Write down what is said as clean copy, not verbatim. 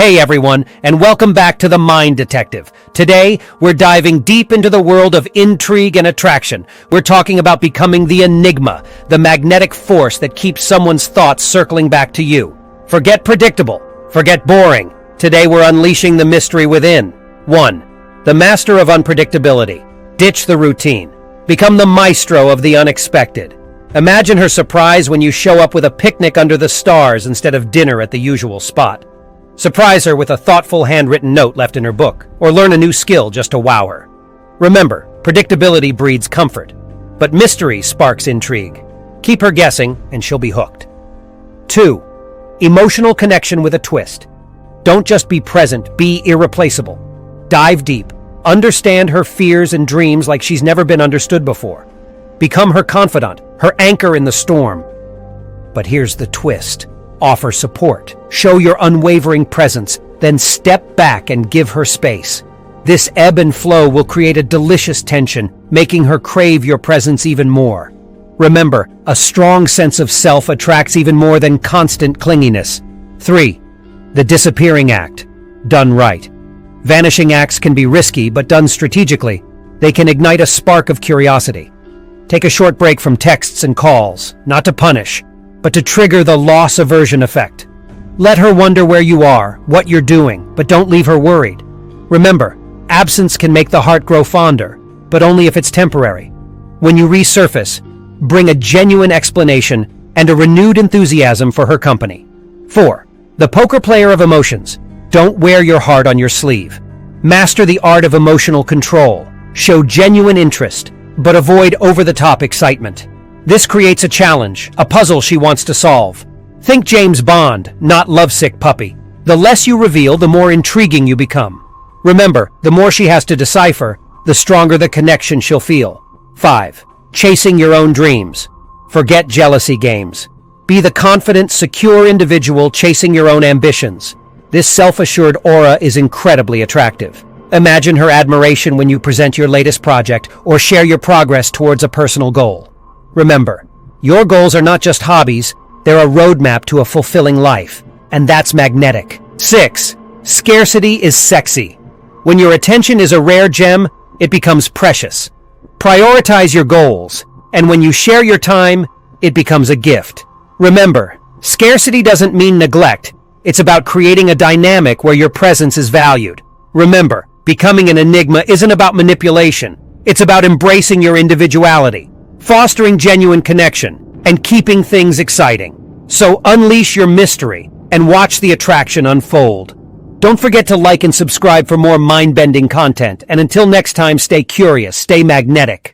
Hey everyone, and welcome back to The Mind Detective. Today, we're diving deep into the world of intrigue and attraction. We're talking about becoming the Enigma, the magnetic force that keeps someone's thoughts circling back to you. Forget predictable. Forget boring. Today we're unleashing the mystery within. 1. The master of unpredictability. Ditch the routine. Become the maestro of the unexpected. Imagine her surprise when you show up with a picnic under the stars instead of dinner at the usual spot. Surprise her with a thoughtful handwritten note left in her book, or learn a new skill just to wow her. Remember, predictability breeds comfort, but mystery sparks intrigue. Keep her guessing, and she'll be hooked. 2. Emotional connection with a twist. Don't just be present, be irreplaceable. Dive deep. Understand her fears and dreams like she's never been understood before. Become her confidant, her anchor in the storm. But here's the twist. Offer support. Show your unwavering presence, then step back and give her space. This ebb and flow will create a delicious tension, making her crave your presence even more. Remember, a strong sense of self attracts even more than constant clinginess. 3. The disappearing act. Done right. Vanishing acts can be risky, but done strategically, they can ignite a spark of curiosity. Take a short break from texts and calls, not to punish, but to trigger the loss aversion effect. Let her wonder where you are, what you're doing, but don't leave her worried. Remember, absence can make the heart grow fonder, but only if it's temporary. When you resurface, bring a genuine explanation and a renewed enthusiasm for her company. 4. The poker player of emotions. Don't wear your heart on your sleeve. Master the art of emotional control. Show genuine interest, but avoid over-the-top excitement. This creates a challenge, a puzzle she wants to solve. Think James Bond, not lovesick puppy. The less you reveal, the more intriguing you become. Remember, the more she has to decipher, the stronger the connection she'll feel. 5. Chasing your own dreams. Forget jealousy games. Be the confident, secure individual chasing your own ambitions. This self-assured aura is incredibly attractive. Imagine her admiration when you present your latest project or share your progress towards a personal goal. Remember, your goals are not just hobbies, they're a roadmap to a fulfilling life, and that's magnetic. 6. Scarcity is sexy. When your attention is a rare gem, it becomes precious. Prioritize your goals, and when you share your time, it becomes a gift. Remember, scarcity doesn't mean neglect, it's about creating a dynamic where your presence is valued. Remember, becoming an enigma isn't about manipulation, it's about embracing your individuality, fostering genuine connection, and keeping things exciting. So unleash your mystery and watch the attraction unfold. Don't forget to like and subscribe for more mind-bending content, and until next time, stay curious, stay magnetic.